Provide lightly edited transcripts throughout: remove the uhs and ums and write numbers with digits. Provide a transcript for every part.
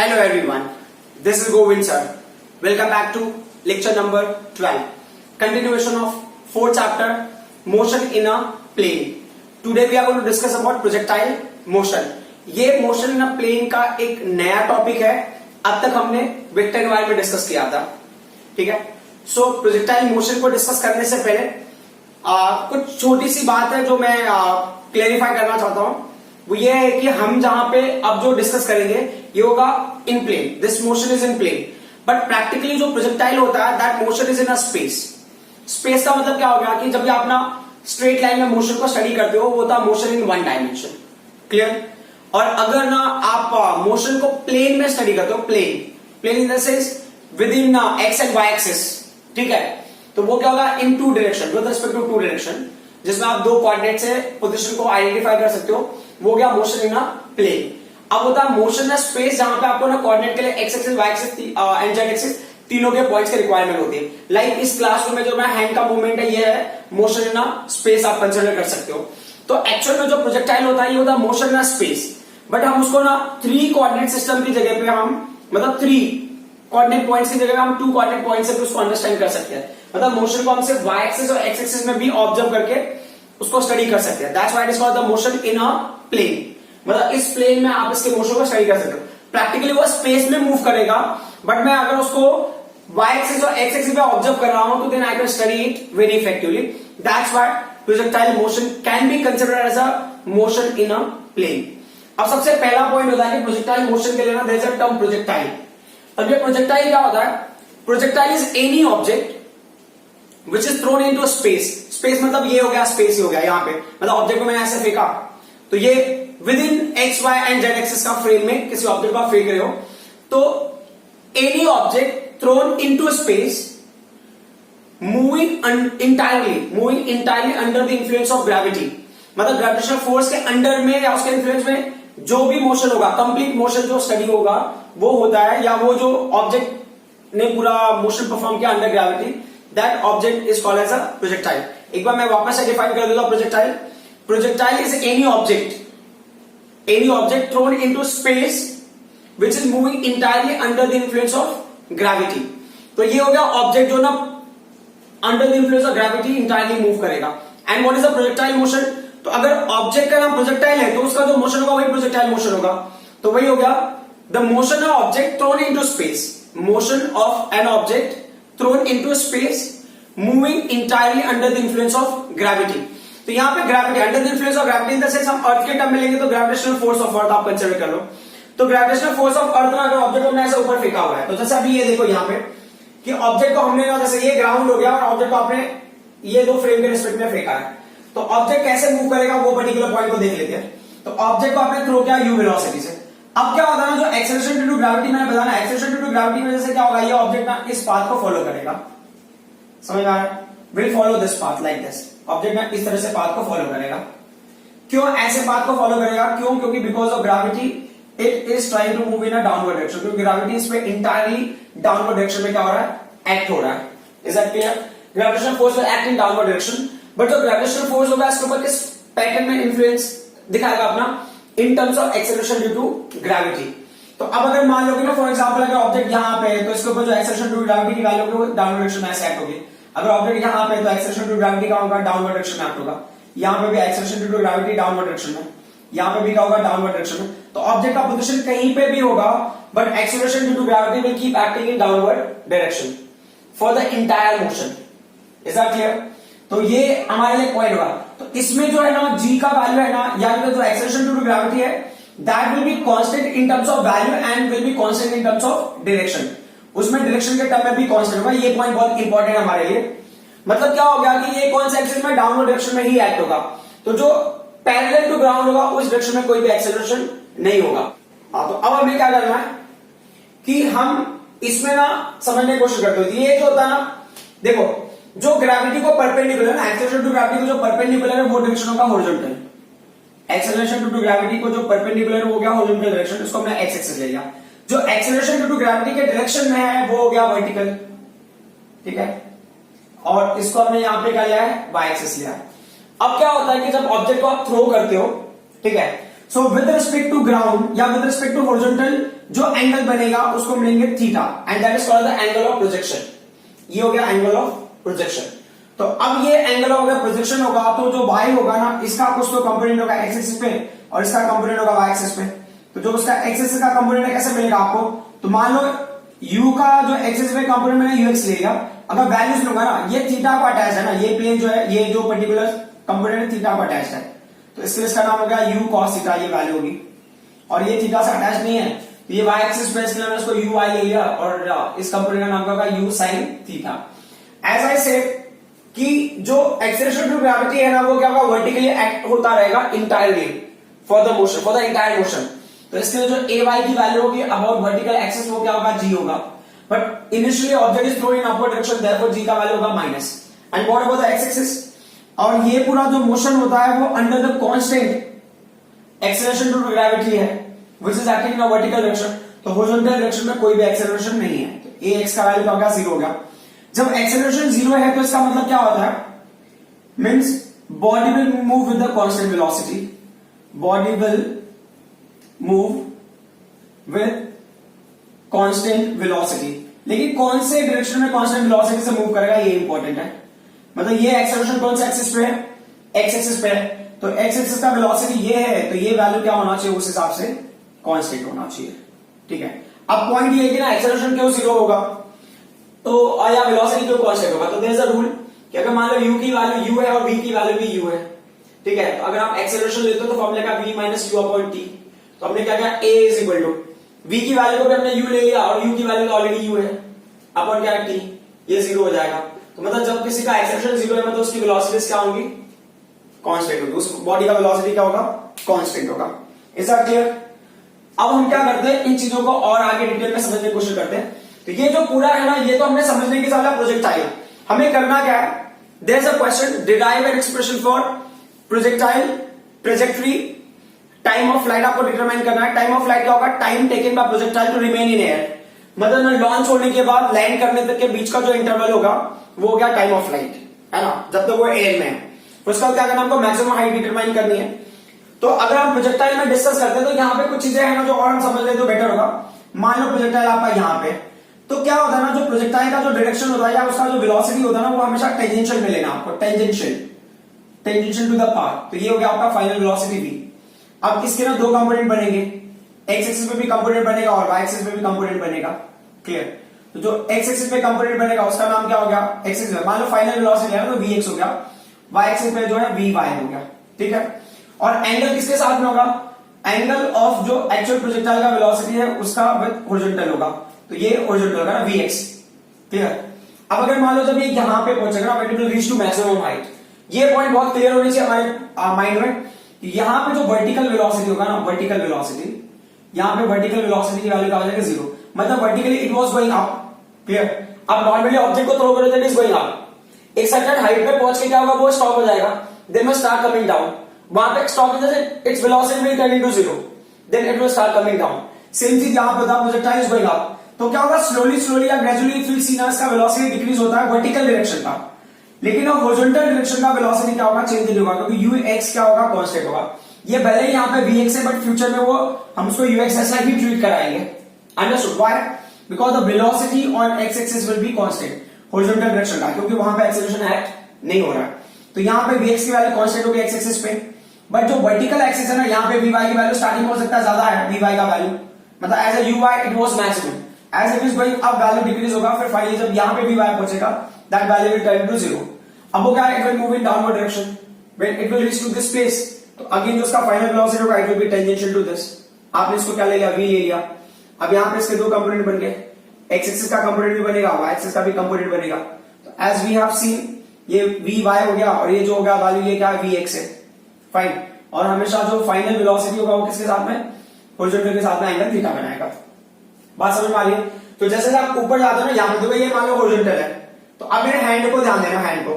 Hello everyone, this is Govind sir. Welcome back to lecture number 12. Continuation of 4th chapter, motion in a plane. Today we are going to discuss about projectile motion. ये motion in a plane का एक नया topic है. अब तक हमने vector के बारे में डिस्कस किया था, ठीक है. सो प्रोजेक्टाइल मोशन को डिस्कस करने से पहले कुछ छोटी सी बात है जो मैं क्लेरिफाई करना चाहता हूं. वो ये है कि हम जहां पे अब जो डिस्कस करेंगे ये होगा in plane. This motion is in plane, but practically जो प्रोजेक्टाइल होता है that motion is in a space. Space का मतलब क्या हो गया कि जब भी आप ना स्ट्रेट लाइन में मोशन को स्टडी करते हो वो होता है motion in one dimension. Clear. और अगर ना आप मोशन को प्लेन में स्टडी करते हो, plane in the sense within x and y axis, ठीक है, तो वो क्या होगा in two direction with respect to two direction, जिसमें आप दो कोऑर्डिनेट से पोजीशन को आइडेंटिफाई कर सकते हो. वो गया मोशन इन अ प्लेन. अब होता है मोशन इन स्पेस जहां पे आपको ना कोऑर्डिनेट के लिए X axis Y axis and Z axis तीनों के पॉइंट्स की रिक्वायरमेंट होती है. लाइक इस क्लासरूम में जो मैं हैंड का मूवमेंट है ये है मोशन इन अ स्पेस, आप कंसिडर कर सकते हो. तो एक्चुअल में जो प्रोजेक्टाइल होता है ये होता है motion in a space, but हम उसको ना 3 कोऑर्डिनेट सिस्टम की जगह पे हम मतलब 3 कोऑर्डिनेट पॉइंट्स की जगह पे हम 2 कोऑर्डिनेट पॉइंट से भी उसको अंडरस्टैंड कर सकते हैं. मतलब मोशन को हम सिर्फ वाई एक्सिस और एक्स एक्सिस में भी ऑब्जर्व करके उसको स्टडी कर सकते हैं. That's why it is called the motion in a plane. मतलब इस प्लेन में आप इसके मोशन को स्टडी कर सकते हो. प्रैक्टिकली वो स्पेस में मूव करेगा, बट मैं अगर उसको वाई एक्सिस और एक्स एक्सिस पे ऑब्जर्व कर रहा हूं तो then I can study it very effectively. That's why projectile motion can be considered as a motion in a plane. अब सबसे पहला पॉइंट होता है कि प्रोजेक्टाइल मोशन के लिए ना there is a term projectile. अब ये प्रोजेक्टाइल क्या होता है? Projectile is any object which is thrown into space. Space मतलब ये हो गया, स्पेस ही हो गया यहाँ पे, मतलब ऑब्जेक्ट को मैंने ऐसे फेंका तो ये within x y and Z axis का फ्रेम में किसी ऑब्जेक्ट को आप फेंक रहे हो, तो any object thrown into space moving entirely under the influence of gravity. मतलब ग्रेविटेशनल फोर्स के अंडर में या उसके इन्फ्लुएंस में जो भी मोशन होगा, कंप्लीट मोशन जो स्टडी होगा वो होता है, या वो जो ऑब्जेक्ट ने पूरा मोशन परफॉर्म किया under gravity, that object is called as a projectile. एक बार मैं वापस से डिफाइन कर दूंगा projectile. Projectile is any object thrown into space which is moving entirely under the influence of gravity. तो ये हो गया ऑब्जेक्ट जो ना under the influence of gravity entirely move करेगा. And what is the projectile motion? तो अगर object का नाम प्रोजेक्टाइल है तो उसका जो मोशन होगा वही प्रोजेक्टाइल मोशन होगा. तो वही हो गया the motion of object thrown into space. Motion of an object thrown into space moving entirely under the influence of gravity. तो यहां पे gravity under the influence of gravity in the sense हम अर्थ के टर्म में लेंगे तो gravitational force of earth आप consider कर लो. तो ग्रेविटेशनल फोर्स ऑफ अर्थ ना अगर ऑब्जेक्ट को हमने ऐसे ऊपर फेंका हुआ है, तो जैसे अभी ये देखो यहाँ पे कि ऑब्जेक्ट को हमने ना जैसे ये ग्राउंड हो गया और ऑब्जेक्ट को आपने ये दो फ्रेम के रिस्पेक्ट में फेंका है, तो ऑब्जेक्ट कैसे मूव करेगा वो पर्टिकुलर पॉइंट को देख लेते हैं. तो ऑब्जेक्ट को आपने थ्रो किया यू वेलोसिटी से. अब क्या होता है ना, जो एक्सेलरेशन ड्यू टू ग्रेविटी मैंने बताया, एक्सेलरेशन ड्यू टू ग्रेविटी में जैसे क्या होगा, ये ऑब्जेक्ट ना इस पाथ को फॉलो करेगा. समझ आ रहा है? Will follow this path like this. Object ना इस तरह से पाथ को फॉलो करेगा. क्यों ऐसे पाथ को फॉलो करेगा? क्यों? क्योंकि because of gravity it is trying to move in a downward direction. क्योंकि ग्रेविटी इस पे इंटायरली डाउनवर्ड डायरेक्शन में क्या हो रहा है, एक्ट हो रहा है. Is that clear? Gravitational force will act in downward direction, but जो ग्रेविटेशनल फोर्स होगा इसके ऊपर किस पैटर्न में इन्फ्लुएंस दिखाएगा अपना, in terms of acceleration due to gravity. तो अब अगर मान लो कि ना फॉर एग्जांपल अगर ऑब्जेक्ट यहां पे है तो इसके ऊपर जो एक्सेलरेशन ड्यू टू ग्रेविटी की वैल्यू होगी वो डाउनवर्ड डायरेक्शन में एक्ट होगी. अगर ऑब्जेक्ट यहां पे है तो एक्सेलरेशन ड्यू टू ग्रेविटी का होगा डाउनवर्ड डायरेक्शन में एक्ट होगा. यहां पे भी acceleration due to gravity downward direction में, यहां पे भी क्या होगा, डाउनवर्ड डायरेक्शन में. तो ऑब्जेक्ट का पोजीशन कहीं पे भी होगा but acceleration due to gravity will keep acting in downward direction for the entire motion. Is that clear? तो ये हमारे लिए पॉइंट होगा. तो इसमें जो है ना जी का वैल्यू है ना, या फिर जो एक्सेलरेशन ड्यू टू ग्रेविटी है that will be constant in terms of value and will be constant in terms of direction. उसमें डायरेक्शन के टर्म में भी कांस्टेंट होगा. ये पॉइंट बहुत इंपॉर्टेंट है हमारे लिए. मतलब क्या हो गया कि ये कौन सा एक्सिस में डाउनवर्ड डायरेक्शन में ही एक्ट होगा, तो जो पैरेलल टू ग्राउंड होगा उस डायरेक्शन में कोई भी एक्सेलरेशन नहीं होगा. तो अब हमें क्या करना है कि हम इसमें ना समझने की कोशिश करते हैं. ये जो होता है ना, देखो जो ग्रेविटी को परपेंडिकुलर ना, एक्सेलरेशन टू ग्रेविटी को जो परपेंडिकुलर है वो डायरेक्शन होगा हॉरिजॉन्टल. एक्सेलरेशन टू ग्रेविटी को जो परपेंडिकुलर हो गया हॉरिजॉन्टल डायरेक्शन, इसको हमने एक्स एक्सिस ले लिया. जो एक्सेलरेशन टू ग्रेविटी के डायरेक्शन में है वो हो गया वर्टिकल, ठीक है, और इसको हमने यहां पे क्या लिया है, वाई एक्सिस लिया. अब क्या होता है कि जब ऑब्जेक्ट को आप थ्रो करते हो, ठीक है, so with respect to ground या विद रिस्पेक्ट टू हॉरिजॉन्टल जो एंगल बनेगा उसको मिलेंगे theta, and that is called the angle of projection. ये हो गया एंगल ऑफ प्रोजेक्शन। तो अब ये एंगल ऑफ अगर प्रोजेक्शन होगा तो जो y होगा ना, इसका कुछ तो कंपोनेंट होगा x एक्सिस पे और इसका कंपोनेंट होगा y एक्सिस पे। तो जो उसका x एक्सिस का कंपोनेंट है कैसे मिलेगा आपको, तो मान लो u का जो x एक्सिस पे कंपोनेंट मैंने ux ले लिया, अगर वैल्यूज लूंगा ना, ये थीटा को अटैच है ना, ये प्लेन जो है, ये जो पर्टिकुलर कंपोनेंट थीटा को अटैच है, तो इसके लिए इसका नाम हो गया u cos थीटा, ये वैल्यू होगी। और ये थीटा से अटैच नहीं है तो ये y एक्सिस पे, इसलिए मैंने उसको u y ले लिया, और इस कंपोनेंट का नाम होगा u sin theta. As I said कि जो एक्सेलरेशन टू ग्रेविटी है ना, वो क्या होगा, वर्टिकली एक्ट होता रहेगा entirely for the motion, for the entire motion. तो इसके लिए जो ए वाई की वैल्यू होगी अबाउट वर्टिकल एक्सिस, वो क्या होगा, जी होगा। But initially object is thrown in upward direction, therefore जी का वैल्यू होगा minus. And what about the x axis, और ये पूरा जो मोशन होता है वो under the constant acceleration to gravity है which is acting in a vertical direction. तो हॉरिजॉन्टल डायरेक्शन में कोई भी एक्सेलरेशन नहीं है, तो ए एक्स का वैल्यू क्या होगा, जीरो होगा। जब एक्सेलरेशन जीरो है तो इसका मतलब क्या होता है, means body will move with the constant velocity, body will move with constant velocity. लेकिन कौन से डायरेक्शन में कांस्टेंट वेलोसिटी से मूव करेगा, ये इंपॉर्टेंट है। मतलब ये एक्सेलरेशन कौन से एक्सिस पे है, एक्स एक्सिस पे है, तो एक्स एक्सिस का वेलोसिटी ये है, तो ये वैल्यू क्या होना चाहिए, उस हिसाब से कांस्टेंट होना चाहिए। ठीक है, अब पॉइंट ये है कि ना एक्सेलरेशन क्यों जीरो होगा, तो या वेलोसिटी क्यों कांस्टेंट होगा। तो देयर इज अ रूल कि अगर मान लो u की वैल्यू u है और v की वैल्यू भी u है, ठीक है, तो अगर आप एक्सेलरेशन लेते हो तो फॉर्मूला का v minus u upon t। तो हमने क्या किया, a is equal to v की वैल्यू को भी हमने u ले लिया और u की वैल्यू ऑलरेडी u है, अपॉन क्या t, ये जीरो हो जाएगा। तो मतलब जब किसी का एक्सेलरेशन जीरो है, मतलब उसकी वेलोसिटी क्या होगी, कांस्टेंट होगी, उस बॉडी का वेलोसिटी क्या होगा, कांस्टेंट होगा। Is that clear. अब हम क्या करते हैं, इन चीजों को और आगे डिटेल में समझने की कोशिश करते हैं। तो ये जो पूरा है ना, ये तो हमने समझने की साला प्रोजेक्टाइल। हमें करना क्या है, there is a question, derive an expression for projectile trajectory time of flight आपको डिटरमाइन करना है। टाइम ऑफ फ्लाइट क्या होगा, time taken by projectile to remain in air, मतलब ना लॉन्च होने के बाद लैंड करने तक के बीच का जो इंटरवल होगा वो हो गया टाइम ऑफ फ्लाइट, है ना, जब तक वो एयर में है। तो उसका क्या करना, हमको मैक्सिमम हाइट डिटरमाइन करनी है। तो अगर हम प्रोजेक्टाइल में डिस्कस करते हैं तो यहाँ पे कुछ चीजें हैं ना जो और हम समझ लें तो बेटर होगा। मान लो प्रोजेक्टाइल आपका यहाँ पे, तो क्या होता है ना, जो प्रोजेक्टाइल का जो डायरेक्शन होता है या उसका जो वेलोसिटी होता है ना, वो हमेशा टेंजेंशियल मिलेगा आपको, टेंजेंशियल टू द पाथ। तो ये हो गया आपका फाइनल वेलोसिटी v। अब इसके ना दो कंपोनेंट बनेंगे, एक्स एक्सिस पे भी कंपोनेंट बनेगा और वाई एक्सिस पे भी कंपोनेंट बनेगा। क्लियर। तो जो एक्स एक्सिस पे कंपोनेंट बनेगा उसका नाम क्या हो गया, एक्स एक्सिस। मान लो फाइनल वेलोसिटी है तो vx हो गया, वाई एक्सिस पे जो है vy हो गया। ठीक है, और एंगल किसके साथ में होगा, एंगल ऑफ जो एक्चुअल प्रोजेक्टाइल का वेलोसिटी है उसका विद हॉरिजॉन्टल होगा, तो ये हॉरिजॉन्टल होगा ना vx। क्लियर। अब अगर मान लो जब ये यहां पे पहुंचेगा, when it will reach to maximum height, ये पॉइंट बहुत क्लियर होनी चाहिए हमारे माइंड में। यहां पे जो वर्टिकल वेलोसिटी होगा ना, वर्टिकल वेलोसिटी, यहां पे वर्टिकल वेलोसिटी की वैल्यू क्या हो जाएगी, जीरो। मतलब vertically it was going up. Clear. अब नॉर्मली ऑब्जेक्ट को थ्रो करो दैट इज गोइंग अप, एक सर्टेन हाइट पे पहुंच के क्या होगा, वो स्टॉप हो जाएगा, then will start coming down. वहां पे स्टॉप हो जाए, its velocity will turn into zero, then it will start coming down. Same चीज यहां पे था, प्रोजेक्टाइल इज गोइंग अप, तो क्या होगा, स्लोली या ग्रेजुअली फिर सी ना इसका वेलोसिटी डिक्रीज होता है वर्टिकल डायरेक्शन का, लेकिन अब हॉरिजॉन्टल डायरेक्शन का वेलोसिटी क्या होगा, चेंज नहीं होगा, क्योंकि ux क्या होगा, कांस्टेंट होगा। ये भले ही यहाँ पे vx है, बट फ्यूचर में वो हम उसको ux ऐसा ही ट्रीट कराएंगे। Understood why, because the velocity on x axis will be constant horizontal direction का, क्योंकि वहां पे एक्सेलरेशन एक्ट नहीं हो रहा है। तो यहाँ पे vx की वैल्यू कांस्टेंट होगी x एक्सिस पे, बट जो वर्टिकल एक्सिस है ना, यहाँ पे vy की वैल्यू स्टार्टिंग हो सकता है ज्यादा है, vy का वैल्यू, मतलब as a uy it was maximum, as it is going up value decrease होगा, फिर फाइनली जब यहाँ पे vy पहुंचेगा that value will turn to zero. अब वो क्या है, it will move in downward direction, when it will reach to this place, तो अगेन जो उसका फाइनल वेलोसिटी होगा it will be tangential to this. आपने इसको क्या ले लिया, v ले लिया। अब यहाँ पे इसके दो कंपोनेंट बन गए, x एक्सिस का कंपोनेंट भी बनेगा, y एक्सिस का भी कंपोनेंट बनेगा। तो एज वी हैव सीन ये vy हो गया, और ये जो होगा वैल्यू ये क्या है, vx है। फाइन। और हमेशा जो फाइनल वेलोसिटी होगा वो किसके साथ में, हॉरिजॉन्टल के साथ में एंगल थीटा बनाएगा। बात समझ में आ रही है। तो जैसे आप ऊपर जाते हो ना, यहाँ पे देखो ये मान लो हॉरिजॉन्टल है, तो अब मेरे हैंड को ध्यान देना, हैंड को।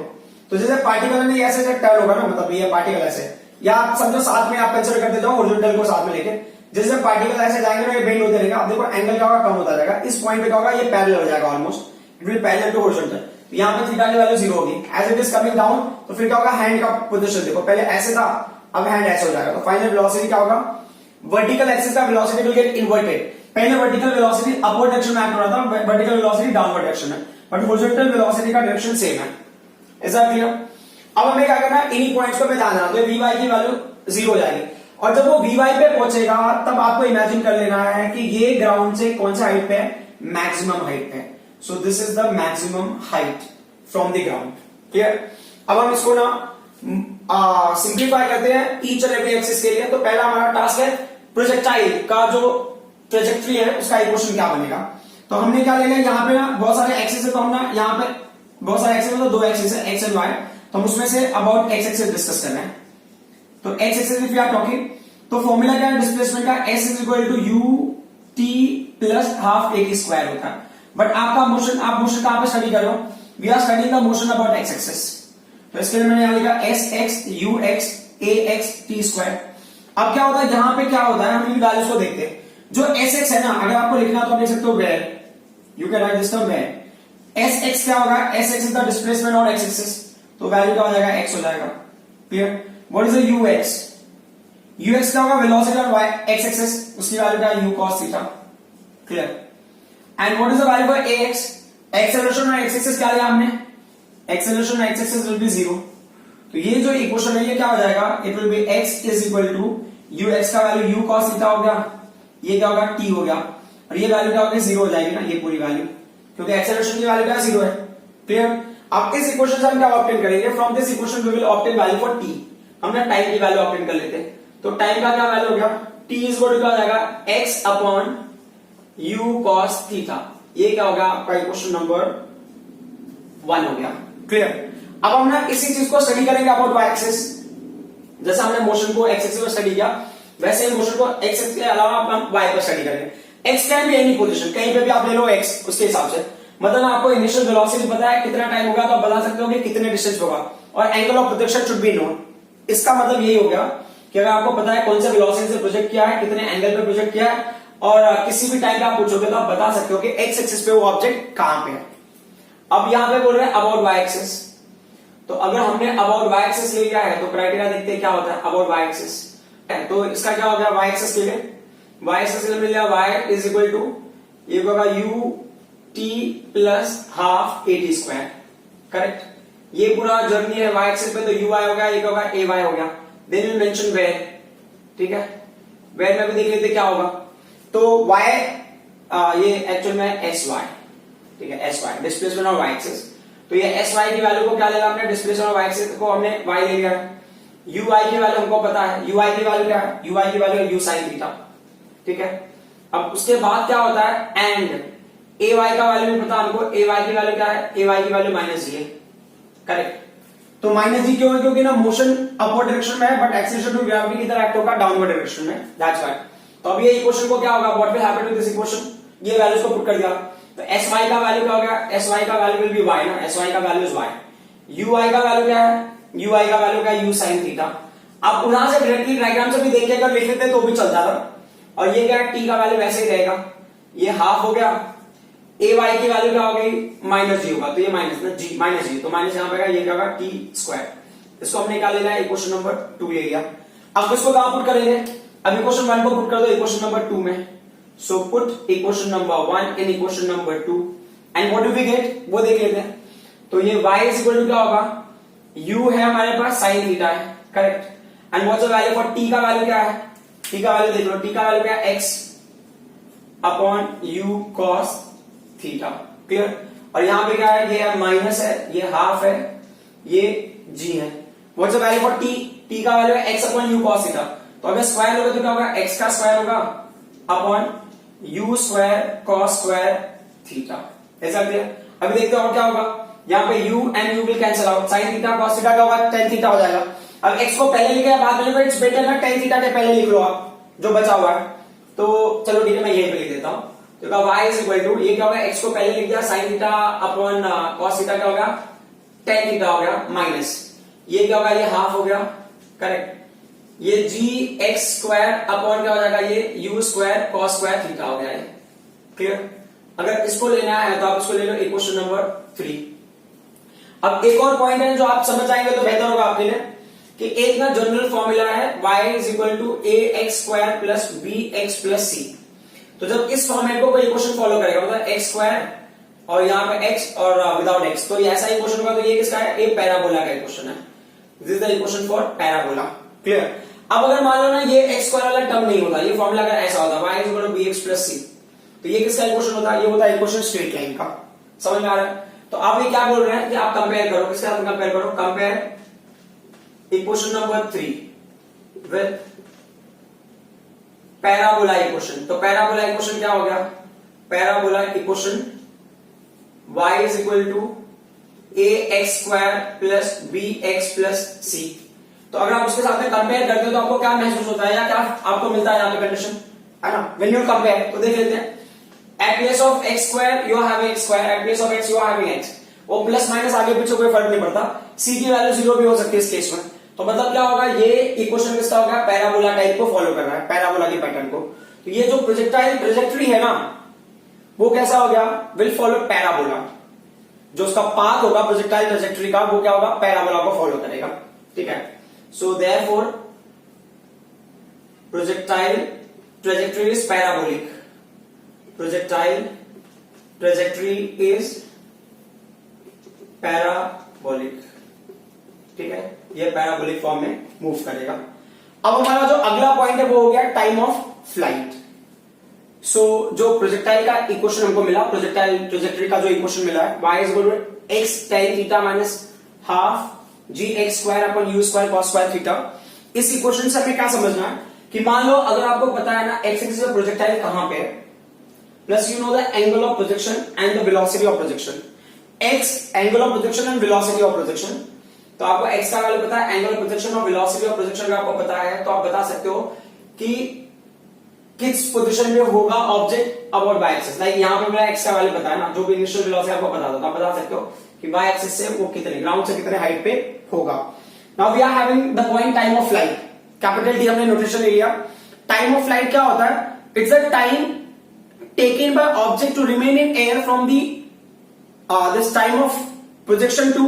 तो जैसे पार्टिकल में ऐसे टर्न होगा ना, मतलब ये पार्टिकल ऐसे, या आप समझो साथ में आप कंसिडर करते जाओ हॉरिजॉन्टल को साथ में लेके, जैसे पार्टिकल ऐसे जाएंगे ना, ये बेंड होते रहेगा। अब देखो एंगल क्या होगा, कम होता जाएगा। इस पॉइंट पे क्या होगा, ये पैरेलल हो जाएगा almost, it will parallel to horizontal. तो यहाँ पे थीटा की वैल्यू जीरो होगी। As it is coming down, तो फिर क्या होगा, हैंड का पोजीशन देखो, पहले ऐसे था, अब हैंड ऐसे हो जाएगा। तो फाइनल वेलोसिटी क्या होगा, वर्टिकल एक्सिस का वेलोसिटी विल गेट इन्वर्टेड। पहले वर्टिकल वेलोसिटी अपवर्ड डायरेक्शन में एक्ट हो रहा था, वर्टिकल वेलोसिटी डाउनवर्ड डायरेक्शन में, बट हॉरिजॉन्टल वेलोसिटी का डायरेक्शन सेम है। Is that clear? अब हमें क्या करना है, इन्हीं पॉइंट्स को पे ध्यान देना, तो वी वाई की वैल्यू 0 हो जाएगी। और जब वो वी वाई पे पहुंचेगा तब आपको इमेजिन कर लेना है कि ये ग्राउंड से कौन सा हाइट पे है, मैक्सिमम हाइट पे। So this is the maximum height from the ground. Clear? अब हम इसको ना सिंप्लीफाई करते हैं ईच और एवरी एक्सिस के लिए। तो पहला हमारा टास्क है प्रोजेक्टाइल का जो ट्रेजेक्ट्री है उसका इक्वेशन क्या बनेगा। तो हमने क्या ले लिया, यहाँ पे ना बहुत सारे एक्सिस है, तो हम ना यहाँ पे बहुत सारे एक्सिस है, तो 2 एक्सिस है, एक्स एंड वाई। तो हम उसमें say about x axis discuss कर रहे हैं। तो x axis if we are talking, तो फॉर्मूला क्या है डिस्प्लेसमेंट का, s is equal to u t plus half a t square होता है। बट आपका मोशन, आप मोशन कहां पे स्टडी कर रहे हो, we are studying the motion about x axis. तो इसके लिए मैंने यहां लिखा s x u x a x t square. अब क्या होता है, यहां पे क्या होता है, हम इन वैल्यूज को देखते हैं। जो एस एक्स है ना, अगर आपको लिखना तो आप लिख सकते हो where, you can write this term where. S x क्या होगा, s x is the displacement और एक्स एक्सिस, तो वैल्यू क्या हो जाएगा, एक्स हो जाएगा। Clear? What is the u x, u x क्या होगा, velocity on y x axis, उसकी वैल्यू क्या है, u cos theta. Clear? And what is the value for a x, acceleration और एक्स एक्सिस क्या लिया हमने, एक्सेलरेशन और एक्स एक्सिस विल बी 0। तो ये जो इक्वेशन है ये क्या हो जाएगा, it will be x is equal to u x का वैल्यू यू कॉस थीटा हो गया, ये क्या होगा, टी हो गया, और ये वैल्यू क्या होगी, 0 हो जाएगी ना, ये पूरी वैल्यू, क्योंकि एक्सेलरेशन की वैल्यू क्या 0 है। क्लियर? अब इस इक्वेशन से हम क्या ऑब्टेन करेंगे, from this equation we will obtain value for t. हमने टाइम की वैल्यू ऑब्टेन कर लेते हैं। तो टाइम का क्या वैल्यू हो गया, टी इज इक्वल टू क्या हो जाएगा, x upon you cos theta. ये क्या होगा आपका इक्वेशन नंबर 1 हो गया। क्लियर? अब हम ना इसी चीज को स्टडी करेंगे अबाउट वाई एक्सिस। जैसे हमने मोशन को एक्स एक्सिस पर स्टडी किया, वैसे ही मोशन को एक्स एक्सिस के अलावा हम वाई पर स्टडी करेंगे। X can be any position, कहीं पे भी आप ले लो एक्स, उसके हिसाब से मतलब आपको इनिशियल वेलोसिटी पता है, कितना टाइम होगा तो आप बता सकते हो कि कितने डिस्टेंस होगा, और angle of projection should be known. इसका मतलब यही हो गया कि अगर आपको पता है कौन से वेलोसिटी से प्रोजेक्ट किया है, कितने एंगल पे प्रोजेक्ट किया है, और किसी भी टाइम पे आप पूछोगे तो आप बता सकते हो कि एक्स एक्सिस पे वो ऑब्जेक्ट कहां पे है। अब यहां पे बोल रहे हैं अबाउट वाई एक्सिस, तो अगर हमने अबाउट वाई एक्सिस ले लिया है तो क्राइटेरिया देखते हैं क्या होता है अबाउट वाई एक्सिस। तो इसका क्या हो गया, वाई एक्सिस के लिए, वाई एक्सिस के लिए मिल गया वाई इज इक्वल टू ये होगा you t plus half a t square. Correct? ये पूरा जर्नी है वाई एक्सिस पे, तो यू वाई हो गया, ये होगा ए वाई हो गया। Then we mention where. ठीक है? वेयर में भी देख लेते क्या होगा। तो वाई ये एक्चुअल में एस वाई, ठीक है, s y displacement of y axis. तो ये एस वाई की वैल्यू को क्या लेगा हमने, डिस्प्लेसमेंट ऑफ वाई एक्सिस को हमने वाई ले लिया है। यू आई की वैल्यू हमको पता है, यू आई की वैल्यू क्या है, यू आई की वैल्यू यू साइन थीटा। ठीक है? अब उसके बाद क्या होता है, एंड ए वाई का वैल्यू भी पता हमको, ए वाई की वैल्यू क्या है, ए वाई की वैल्यू माइनस जी है। करेक्ट? तो माइनस जी क्यों है, क्योंकि ना मोशन अपवर्ड डायरेक्शन में है, बट एक्सेलरेशन टू ग्रेविटी की तरह एक्ट होगा डाउनवर्ड डायरेक्शन में, दैट्स व्हाई। तो अब ये इक्वेशन को क्या होगा, what will happen to this equation, ये वैल्यूज को पुट कर दिया, तो एस वाई का वैल्यू क्या हो गया, एस वाई का वैल्यू विल बी वाई ना, एस वाई का वैल्यू इज वाई। यू आई का वैल्यू क्या है, यू आई का वैल्यू क्या है, यू साइन थीटा। आप उधर से डायरेक्टली डायग्राम से भी देख के अगर लिख लेते तो भी चलता था। और ये क्या है, टी का वैल्यू वैसे ही रहेगा, ये हाफ हो गया, ए वाई की वैल्यू क्या हो गई, माइनस जी होगा, तो ये माइनस ना जी, माइनस जी, तो माइनस यहां पे ये क्या होगा, टी स्क्वायर। इसको हमने क्या लेना है, इक्वेशन नंबर 2 ले लिया। अब इसको कहां पुट करेंगे, अब इक्वेशन 1 को पुट कर दो इक्वेशन नंबर 2 में। So put equation number 1 in equation number 2 and what do we get, वो देख लेते हैं। तो ये y इज इक्वल टू क्या होगा, u है हमारे पास साइन थीटा है। Correct? And what's the value for t का वैल्यू क्या है, t का वैल्यू देख लो, t का वैल्यू क्या है, x upon u cos theta. Clear? और यहां पे क्या है, ये माइनस है, ये हाफ है, ये g है। What's the value for t, t का वैल्यू है x upon u cos theta. तो अगर स्क्वायर होगा तो क्या होगा, x का स्क्वायर होगा upon u square cos square theta. ऐसा क्लियर? अभी देखते हो क्या होगा, यहाँ पे u and u will cancel out, sine theta cos theta क्या होगा, tan थीटा हो जाएगा। अब x को पहले लिखा है बाद में लिखो, इट्स बेटर ना tan थीटा के पहले लिख लो आप जो बचा हुआ है। तो चलो ठीक है, मैं यहीं पे लिख देता हूं। तो y इज इक्वल टू ये क्या होगा, x को पहले लिख दिया, sign theta upon cos theta क्या होगा, tan थीटा हो गया, माइनस ये क्या होगा, ये हाफ हो गया। करेक्ट? ये जी एक्स स्क्वायर अपॉन क्या हो जाएगा, ये you square cos square theta हो गया। क्लियर? अगर इसको लेना है तो आप इसको ले लो इक्वेशन नंबर 3। अब एक और पॉइंट है जो आप समझ जाएंगे तो बेहतर होगा आपके लिए। कि एक ना जनरल फॉर्मूला है y is equal to a x square plus b x plus c. तो जब इस फॉर्मेट को कोई इक्वेशन फॉलो करेगा मतलब एक्स स्क्वायर और यहाँ पे x और विदाउट x, तो ये ऐसा इक्वेशन होगा, तो ये किसका है, ये पैराबोला का इक्वेशन है। This is the equation for parabola. Clear. अब अगर मान लो ना ये x स्क्वायर वाला टर्म नहीं होता, ये फॉर्मूला अगर ऐसा होता y is equal to b x plus c, तो ये किसका इक्वेशन होता है, ये होता है इक्वेशन स्ट्रेट लाइन का। समझ में आ रहा है। तो आप ये क्या बोल रहे हैं कि आप कंपेयर करो, किसके साथ कंपेयर करो, compare equation number 3 with parabola equation. तो पैराबोला इक्वेशन क्या हो गया, parabola equation y is equal to a x square plus b x plus c. तो अगर आप उसके साथ में कंपेयर करते हो तो आपको क्या महसूस होता है या क्या आपको मिलता है यहाँ पे कंडीशन, है ना, व्हेन यू कंपेयर। तो देख लेते हैं, at place of x square you are having x square, at place of x you are having x, वो प्लस माइनस आगे पीछे कोई फर्क नहीं पड़ता, c की वैल्यू 0 भी हो सकती है इस केस में। तो मतलब क्या होगा, ये इक्वेशन किसका होगा, पैराबोला टाइप को फॉलो कर रहा है, पैराबोला की पैटर्न को। तो ये जो प्रोजेक्टाइल ट्रेजेक्टरी है ना, वो कैसा हो गया, विल फॉलो पैराबोला। जो उसका पाथ होगा प्रोजेक्टाइल ट्रेजेक्टरी का, वो क्या होगा, पैराबोला को फॉलो करेगा। ठीक है। So therefore projectile trajectory is parabolic, projectile trajectory is parabolic। ठीक है, ये पैराबोलिक फॉर्म में मूव करेगा। अब हमारा जो अगला पॉइंट है वो हो गया टाइम ऑफ फ्लाइट। सो जो प्रोजेक्टाइल का इक्वेशन हमको मिला, प्रोजेक्टाइल ट्रेजेक्टरी का जो इक्वेशन मिला है, y is equal to x tan theta minus half g x square upon u square cos square theta. इस इक्वेशन से हमें क्या समझना है कि मान लो अगर आपको पता है ना x एक्सिस पे प्रोजेक्टाइल कहां पे है, plus you know the angle of projection and the velocity of projection, x angle of projection and velocity of projection। तो आपको x का वैल्यू पता है, एंगल ऑफ प्रोजेक्शन और वेलोसिटी ऑफ प्रोजेक्शन का आपको पता है, तो आप बता सकते हो कि किस पोजीशन में होगा object about y axis. Like यहाँ पे मेरा x का वैल्यू पता है ना, जो भी इनिशियल वेलोसिटी आपको पता था, तो आप बता सकते हो कि y एक्सिस से वो कितने ग्राउंड से कितने हाइट पे होगा। Now we are having the point time of flight, capital t हमने नोटेशन ले लिया। टाइम ऑफ फ्लाइट क्या होता है, it's a time taken by object to remain in air from the this time of projection to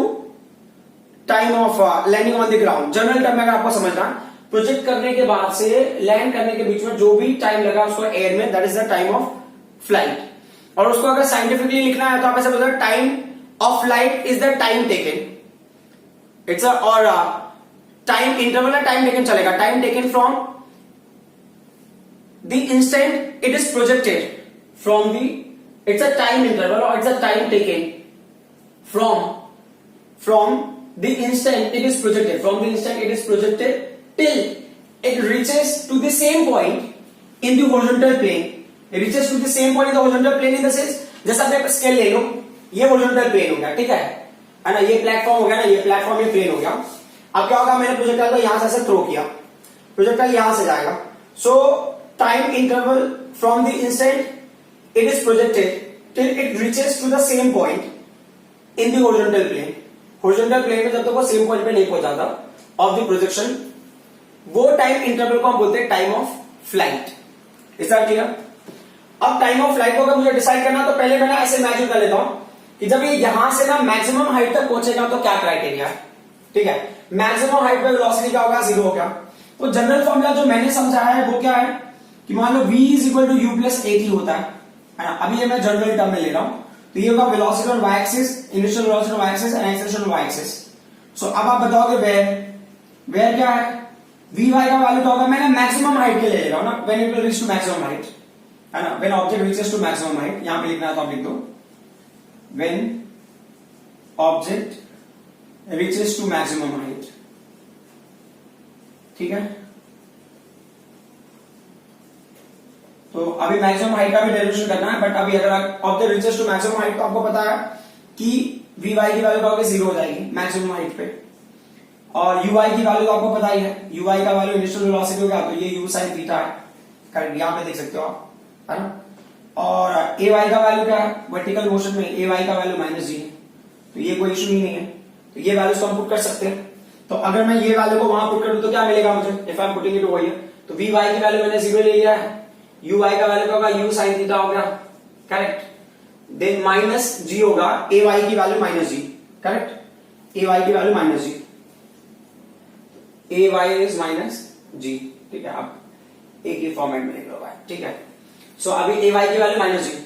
time of landing on the ground। General term में अगर आपको समझना, प्रोजेक्ट करने के बाद से लैंड करने के बीच में जो भी टाइम लगा उसको एयर में, that is the time of flight. और उसको अगर साइंटिफिकली लिखना है तो आप ऐसे बोलते हैं, time of flight is the time taken, it's और टाइम इंटरवल है, टाइम टेकन चलेगा, time taken from the instant it is projected from the, it's a time interval or it's a time taken from the instant it is projected, from the instant it is projected till it reaches to the same point in the horizontal plane। It reaches to the same point in the horizontal plane in the sense, जैसा आप scale ले लो, ये horizontal plane हो गया, ठीक है ना, ये प्लेटफॉर्म हो गया ना, ये प्लेटफॉर्म, ये प्लेन हो गया। अब क्या होगा, मैंने प्रोजेक्टाइल को यहां से थ्रो किया, प्रोजेक्टाइल यहां से जाएगा। सो time interval from the instant it is projected till it reaches to the same point in the horizontal plane। horizontal plane में जब तक वो same point पे नहीं पहुंचाता of the projection, वो टाइम इंटरवल को हम बोलते हैं time of flight. Is that clear. अब टाइम ऑफ फ्लाइट को अगर मुझे डिसाइड करना तो पहले मैं ना ऐसे इमेजिन कर लेता हूं कि जब ये यहां से ना मैक्सिमम हाइट तक पहुंचेगा तो क्या क्राइटेरिया है। ठीक है, मैक्सिमम हाइट पे वेलोसिटी क्या होगा, 0 होगा। तो जनरल फॉर्मूला जो मैंने समझाया है वो क्या है कि मान लो v is equal to u plus a t होता है ना। अभी ये मैं जनरल टर्म में ले रहा हूं, तो ये होगा velocity on y axis, initial velocity on y axis and acceleration on y axis. So अब आप बताओगे वेयर क्या है, vy का वैल्यू क्या होगा, मैंने मैक्सिमम हाइट के ले रहा हूं ना, when it will reach to maximum height, है ना, when object reaches to maximum height. यहां पे लिखना है तो आप लिख दो, when object reaches to maximum height. ठीक है, तो अभी मैक्सिमम हाइट का भी डेरिवेशन करना है, बट अभी अगर object reaches to maximum height तो आपको पता है कि vy की वैल्यू क्या होगी, 0 हो जाएगी मैक्सिमम हाइट पे। और uy की वैल्यू आपको पता ही है, uy का वैल्यू इनिशियल वेलोसिटी होगा, तो ये u sin थीटा है, करेक्ट, यहां पे देख सकते हो आप, है ना। और ay का वैल्यू क्या है, वर्टिकल मोशन में ay का वैल्यू -g है, तो ये कोई इशू ही नहीं है, तो ये वैल्यूज को हम पुट कर सकते हैं। तो अगर मैं ये वैल्यू को वहां पुट करूं तो क्या मिलेगा मुझे, if I am putting it over here, तो vy की वैल्यू मैंने 0 ले लिया है, uy का वैल्यू क्या होगा, u sin थीटा हो गया, करेक्ट, देन माइनस g होगा, ay की वैल्यू -g, करेक्ट, ay की value -g। A y is minus g, ठीक है, आप एक ही फॉर्मेट में लिख लो भाई, ठीक है। सो अभी ए वाई की वैल्यू माइनस जी,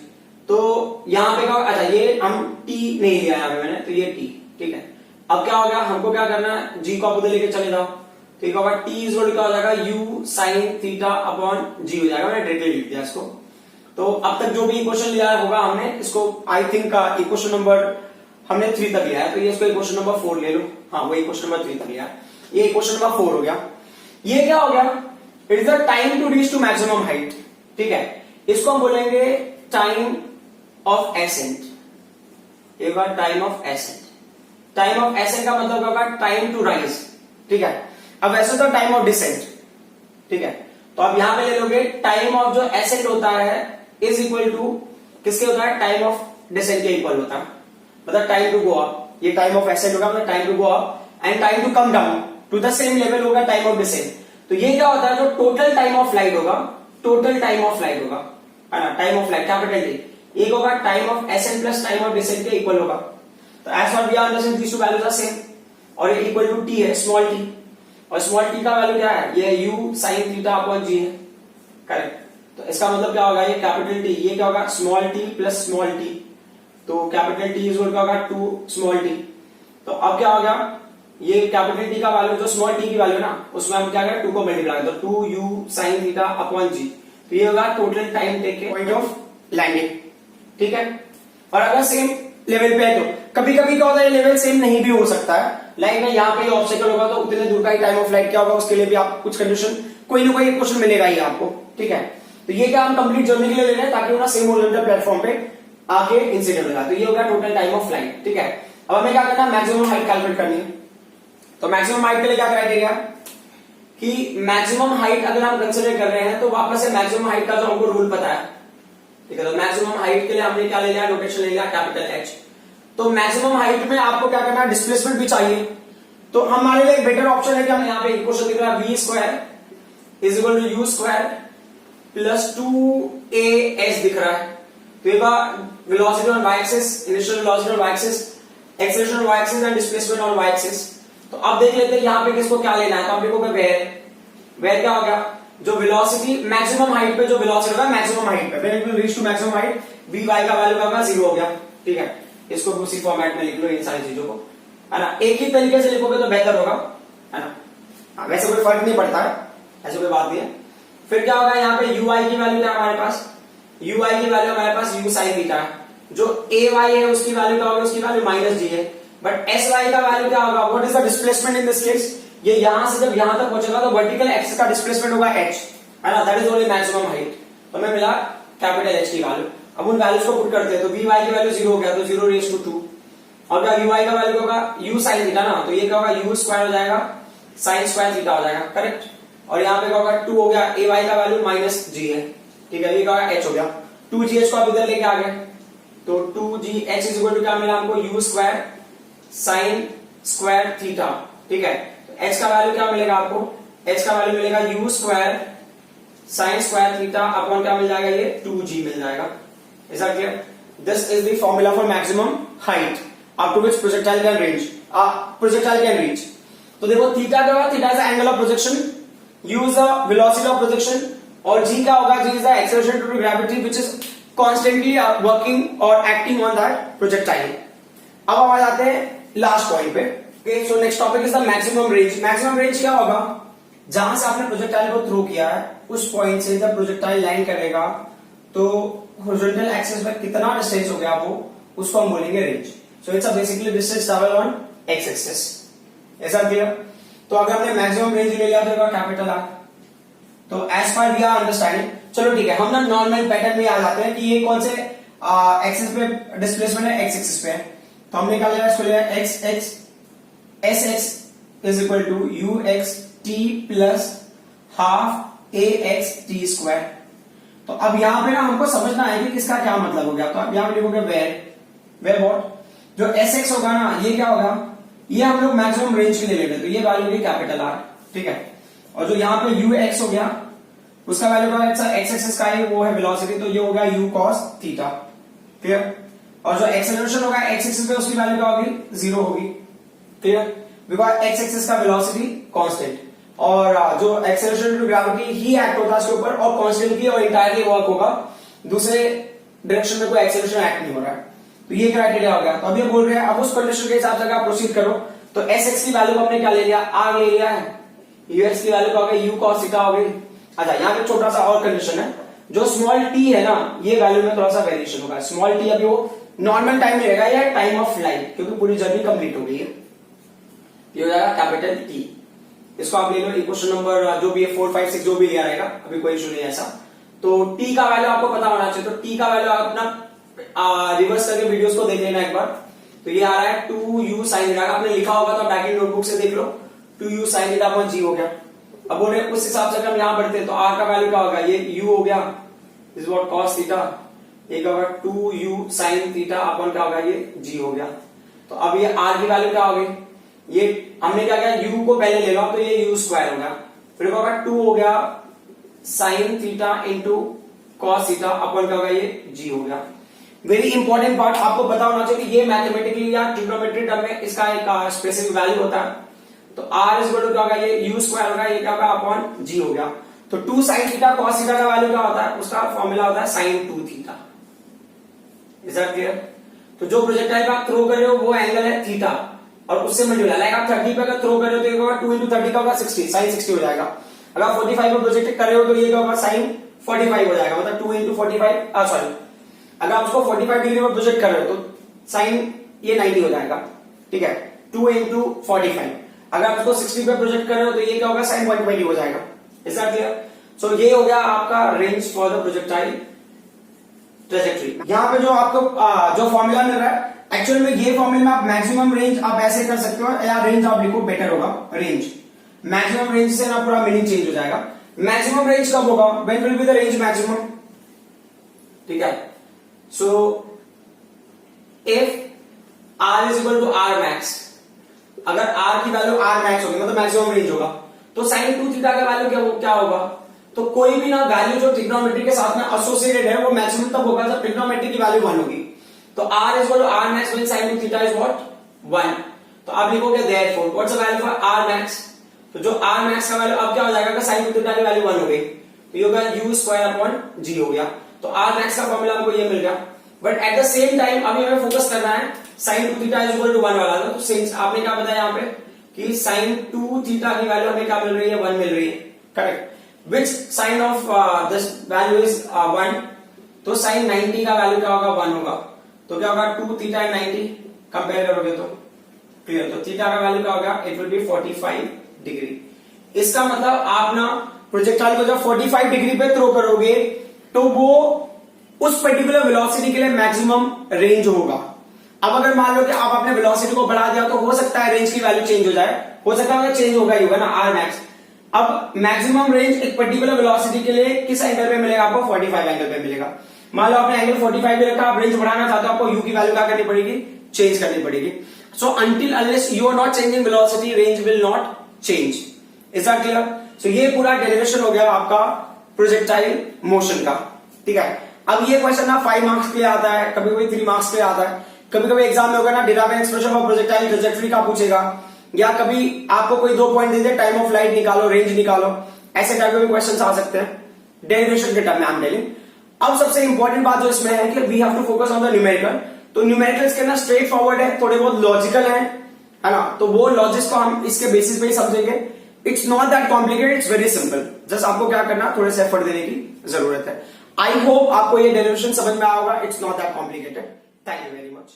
तो यहाँ पे क्या होगा, अच्छा ये हम टी नहीं लिया यहाँ पे मैंने, तो ये टी, ठीक है। अब क्या हो गया, हमको क्या करना है, जी को आप उधर लेके चले जाओ, तो ये होगा टी इज क्या हो जाएगा, यू साइन थीटा अपॉन जी हो जाएगा, मैंने डायरेक्टली लिख दिया इसको। तो अब तक जो भी इक्वेशन लिया होगा हमने, इसको आई थिंक का इक्वेशन नंबर हमने 3 तक लिया है, तो ये इसको इक्वेशन नंबर 4 ले लो, हाँ वो इक्वेशन नंबर 3 तक लिया है, ये इक्वेशन नंबर 4 हो गया। ये क्या हो गया, it is the time to reach to maximum height, ठीक है, इसको हम बोलेंगे टाइम ऑफ एसेंट। एक बार time of ascent, time of ascent का मतलब होगा टाइम टू राइज, ठीक है। अब वैसे तो टाइम ऑफ डिसेंट, ठीक है, तो आप यहां पे ले लोगे टाइम ऑफ जो एसेंट होता है इज इक्वल टू किसके होता है, टाइम ऑफ डिसेंट के इक्वल होता है, मतलब टाइम टू गो अप, ये टाइम ऑफ एसेंट होगा, मतलब time to go up and time to come down to the same level होगा टाइम ऑफ डिसेंट। तो ये क्या होता है, जो टोटल टाइम ऑफ फ्लाइट होगा, टोटल टाइम ऑफ फ्लाइट होगा, है ना, time of flight capital t, एक होगा time of ascent plus time of descent के इक्वल होगा। तो as for we are understand these two values are same, और ये इक्वल टू टी है, स्मॉल टी, और स्मॉल टी का वैल्यू क्या है, ये u sine theta upon g है, करेक्ट। तो इसका मतलब क्या होगा, ये कैपिटल टी, ये क्या होगा, small T plus small T, तो कैपिटल टी इज क्या होगा 2 स्मॉल टी। तो अब क्या हो गया, ये कैपिटल टी का वैल्यू जो स्मॉल टी की वैल्यू ना, उसमें हम क्या करें, 2 को मल्टीप्लाई कर दो, 2 u sine theta upon g, तो ये होगा total time taken point of landing, ठीक है। और अगर सेम लेवल पे है तो कभी कभी क्या होता है, लेवल सेम नहीं भी हो सकता है, लाइक मैं यहाँ पे ऑब्स्टेकल होगा तो उतने दूर का ही टाइम ऑफ फ्लाइट क्या होगा, उसके लिए भी आप कुछ कंडीशन कोई ना कोई क्वेश्चन मिलेगा ही आपको, ठीक है। तो ये क्या हम कंप्लीट जर्नी के लिए ले रहे हैं ताकि वो ना सेम ओरिएंटेड प्लेटफॉर्म पे आके इंसिडेंट होगा, तो ये होगा टोटल टाइम ऑफ फ्लाइट, ठीक है। अब हमें क्या करना है, मैक्सिमम हाइट कैलकुलेट करनी है। तो मैक्सिमम हाइट के लिए क्या क्राइटेरिया कि मैक्सिमम हाइट अगर हम कंसिडर कर रहे हैं तो वापस से मैक्सिमम हाइट का जो हमको रूल पता है, ठीक है। तो मैक्सिमम हाइट के लिए हमने क्या ले लिया, नोटेशन ले लिया कैपिटल एच। तो मैक्सिमम हाइट में आपको क्या करना है, डिस्प्लेसमेंट भी चाहिए, तो हमारे लिए एक बेटर ऑप्शन है कि हम यहाँ पे इक्वेशन दिख रहा है v square is equal to u square plus 2a h दिख रहा है। तो ये velocity on y axis, initial velocity on y axis, acceleration on y axis and displacement on y axis. तो अब देख लेते हैं यहाँ पे किसको क्या लेना है, तो आप देखोगे वेयर क्या हो गया, जो वेलोसिटी मैक्सिमम हाइट पे जो वेलोसिटी होगा मैक्सिमम हाइट पे, when it will reach to maximum height, v y का वैल्यू होगा 0 हो गया, ठीक है। इसको उसी फॉर्मेट में लिख लो इन सारी चीजों को, है ना, एक ही तरीके से लिखोगे तो बेहतर होगा, है ना। वैसे कोई फर्क नहीं पड़ता है, ऐसी कोई बात नहीं है। फिर क्या होगा, यहाँ पे यू आई की वैल्यू क्या है हमारे पास, यू आई की वैल्यू हमारे पास यू साइन थीटा है, जो ए वाई है उसकी वैल्यू क्या होगी, उसकी वैल्यू माइनस जी है, बट एस वाई का वैल्यू क्या होगा, what is the displacement in this case, ये यहां से जब यहां तक पहुंचेगा तो वर्टिकल एक्सिस का डिस्प्लेसमेंट होगा h, है ना, that is only maximum height. तो हमें मिला कैपिटल H की वैल्यू। अब उन वैल्यूज को पुट करते हैं, तो वी वाई की वैल्यू 0 हो गया, तो 0 रेज टू 2, और क्या यू आई का वैल्यू होगा यू साइन थीटा ना, तो ये क्या होगा यू स्क्वायर हो जाएगा साइन स्क्वायर थीटा हो जाएगा, करेक्ट। और यहाँ पे क्या होगा 2 हो गया, ए वाई का वैल्यू माइनस जी है, ठीक है, ये क्या होगा h हो गया, 2gh को आप इधर लेके आ गए, तो 2gh इज इक्वल टू क्या मिला हमको, you square sine square theta, ठीक है। तो h का वैल्यू क्या मिलेगा आपको, h का वैल्यू मिलेगा u square sine square theta upon क्या मिल जाएगा, ये 2g मिल जाएगा। Is that clear? This is the formula for maximum height up to which projectile can range, projectile can reach. तो देखो थीटा क्या होगा, theta is the angle of projection, u is the velocity of projection, और g क्या होगा, g is the acceleration due to gravity which is constantly working और acting on that projectile. अब हम आ जाते हैं लास्ट पॉइंट पे, okay. So next topic is the maximum range. Maximum range क्या होगा, जहां से आपने प्रोजेक्टाइल को थ्रो किया है उस पॉइंट से जब प्रोजेक्टाइल लैंड करेगा तो हॉरिजॉन्टल एक्सिस में कितना डिस्टेंस हो गया वो, उसको हम बोलेंगे range. So it's basically distance travel on x axis, ऐसा क्लियर। तो अगर हमने मैक्सिमम रेंज ले लिया तो कैपिटल आर, तो as per we are understanding, चलो ठीक है, हम ना नॉर्मल पैटर्न में आ जाते हैं कि ये कौन से एक्सिस पे डिस्प्लेसमेंट है, एक्स एक्सिस पे है। तो हमने क्या लिया, इसको लिया x x s x is equal to u x t plus half a x t square. तो अब यहां पे ना हमको समझना है कि इसका क्या मतलब हो गया। तो अब यहां पे लिखोगे वेर व्हाट, जो एस एक्स होगा ना ये क्या होगा, ये हम लोग मैक्सिमम रेंज के लिए ले रहे, तो ये वैल्यू होगी कैपिटल आर, ठीक है। और जो यहाँ पे यू एक्स हो गया उसका वैल्यू का एक्स एक्सिस का है वो है वेलोसिटी, तो ये हो गया यू कॉस थीटा, क्लियर। और जो एक्सेलरेशन होगा एक्स एक्सिस पे उसकी वैल्यू क्या होगी, 0 होगी, क्लियर, बिकॉज एक्स एक्सिस का वेलोसिटी कांस्टेंट। और जो एक्सेलरेशन टू ग्रेविटी ही एक्ट होता है इसके ऊपर, और कॉन्स्टेंटली और इंटायरली वर्क होगा, दूसरे डायरेक्शन में कोई एक्सेलरेशन एक्ट नहीं हो रहा है। तो ये क्राइटेरिया हो गया। तो अभी बोल रहे हैं अब उस कंडीशन के हिसाब से अगर आप प्रोसीड करो तो एस एक्स की वैल्यू को हमने क्या ले लिया, आर ले लिया है, यू एक्स की वैल्यू क्या हो गई, यू कॉस थीटा हो गई। अच्छा यहाँ पे छोटा सा और कंडीशन है, जो स्मॉल टी है ना, ये वैल्यू में थोड़ा सा वेरिएशन होगा। स्मॉल टी अभी वो नॉर्मल टाइम में रहेगा या टाइम ऑफ फ्लाइट, क्योंकि पूरी जर्नी कंप्लीट हो गई है। ये हो जाएगा कैपिटल टी। इसको आप ले लो इक्वेशन नंबर जो भी है 4, 5, 6 जो भी लिया रहेगा, अभी कोई इशू नहीं है ऐसा। तो टी का वैल्यू आपको पता होना चाहिए। तो टी का वैल्यू आप अपना रिवर्स करके वीडियोस को देख लेना एक बार। तो ये आ रहा है 2u sin थीटा, आपने लिखा होगा तो बैक इन नोटबुक से देख लो, 2u sin theta upon g हो गया। अब बोल रहे उस हिसाब से अगर हम यहां बढ़ते हैं तो r का वैल्यू क्या होगा, ये u हो गया, this is what cos theta, एक होगा 2u sin थीटा अपॉन क्या होगा, ये g हो गया। तो अब ये r की वैल्यू क्या होगी, ये हमने क्या किया, u को पहले ले लो तो ये u स्क्वायर हो गया, फिर होगा 2 हो गया sin theta into cos theta upon क्या होगा, ये g हो गया। वेरी इंपॉर्टेंट पार्ट आपको पता होना चाहिए कि ये मैथमेटिकली या ट्रिग्नोमेट्री टर्म में इसका एक स्पेसिफिक वैल्यू होता है। तो r इज इक्वल टू क्या होगा, ये u स्क्वायर होगा, ये क्या होगा अपॉन g हो गया। तो 2 sin थीटा cos थीटा का वैल्यू क्या होता है, उसका फॉर्मूला होता है sin 2 theta. Is that clear? तो जो प्रोजेक्टाइल आप थ्रो कर रहे हो वो एंगल है थीटा, और उससे मल्टीप्लाई, लाइक आप 30 पे अगर थ्रो कर रहे हो तो ये होगा 2 into 30 का होगा 60, sin 60 हो जाएगा। अगर आप 45 पे प्रोजेक्ट कर रहे हो तो ये क्या होगा, sin 45 हो जाएगा, मतलब 2 into 45 सॉरी, अगर आप उसको 45 डिग्री में प्रोजेक्ट कर रहे हो तो साइन ये 90 हो जाएगा, ठीक है, 2 into 45। अगर आप उसको 60 पे प्रोजेक्ट कर रहे हो तो ये क्या होगा, साइन 120 हो जाएगा। Is that clear? सो ये हो गया आपका range for the projectile trajectory. यहाँ पे जो आपको जो फॉर्मूला मिल रहा है, एक्चुअल में ये फॉर्मूला में आप मैक्सिमम रेंज आप ऐसे कर सकते हो, या रेंज आप लिखो बेटर होगा, रेंज। मैक्सिमम रेंज से ना पूरा मीनिंग चेंज हो जाएगा। मैक्सिमम रेंज कब होगा, when will be the range maximum, ठीक है। So if r is equal to r max, अगर r की वैल्यू r max होगी मतलब मैक्सिमम रेंज होगा, तो sin 2 थीटा का वैल्यू क्या होगा, तो कोई भी ना वैल्यू जो ट्रिग्नोमेट्री के साथ में एसोसिएटेड है वो मैक्सिमम तब होगा जब ट्रिग्नोमेट्री की वैल्यू 1 होगी। तो r is equal to r max when sin 2 theta is what 1। तो आप लिखोगे therefore what's the value for r max, तो जो r max का वैल्यू अब क्या हो जाएगा, sin 2 थीटा की वैल्यू 1 हो गई, तो ये होगा u स्क्वायर अपॉन g हो गया। तो r max का फॉर्मूला हमको ये मिल गया। But at the same time अभी हमें फोकस करना है sin 2 theta is equal to 1 वाला। तो सिंस आपने क्या बताया यहाँ पे कि sin 2 थीटा की वैल्यू हमें क्या मिल रही है, 1 मिल रही है, correct. Which sine of this value is 1, तो sin 90 का वैल्यू क्या होगा, 1 होगा। तो क्या होगा 2 थीटा एंड 90 कंपेयर करोगे तो क्लियर। तो थीटा का वैल्यू क्या होगा, इट विल बी 45 डिग्री। इसका मतलब आप ना प्रोजेक्टाइल को जब 45 डिग्री पे थ्रो करोगे तो वो उस पर्टिकुलर वेलोसिटी के लिए मैक्सिमम रेंज होगा। अब अगर मान लो कि आप अपने वेलोसिटी को बढ़ा दिया तो हो सकता है रेंज की वैल्यू चेंज हो जाए, हो सकता है चेंज होगा ही होगा ना आर मैक्स। अब मैक्सिमम रेंज एक पर्टिकुलर वेलोसिटी के लिए किस एंगल पे मिलेगा, आपको 45 एंगल पे मिलेगा। मान लो आपने एंगल 45 पे रखा, आप रेंज बढ़ाना चाहते हो, आपको यू की वैल्यू क्या करनी पड़ेगी, चेंज करनी पड़ेगी। So until unless you are not changing velocity, range will not change. Is that clear? So ये पूरा डेरिवेशन हो गया आपका प्रोजेक्टाइल मोशन का, ठीक है। अब ये क्वेश्चन ना 5 मार्क्स के लिए आता है, कभी कभी 3 मार्क्स के लिए आता है, कभी कभी एग्जाम में होगा ना deriving expression of projectile trajectory का पूछेगा, या कभी आपको कोई 2 point they they, time of flight निकालो, रेंज निकालो, ऐसे टाइप के भी क्वेश्चन आ सकते हैं डेरिवेशन के टर्म में हम डेली। अब सबसे इंपॉर्टेंट बात जो इसमें है कि we have to focus on the numerical. तो न्यूमेरिकल्स के ना स्ट्रेट फॉरवर्ड है, थोड़े बहुत लॉजिकल है ना, तो वो लॉजिक्स को हम इसके बेसिस पे ही समझेंगे। It's not that complicated, it's very simple. Just आपको क्या करना, थोड़े से एफर्ट देने की जरूरत है। आई होप आपको ये डेरिवेशन समझ में आया होगा। It's not that complicated. Thank you very much.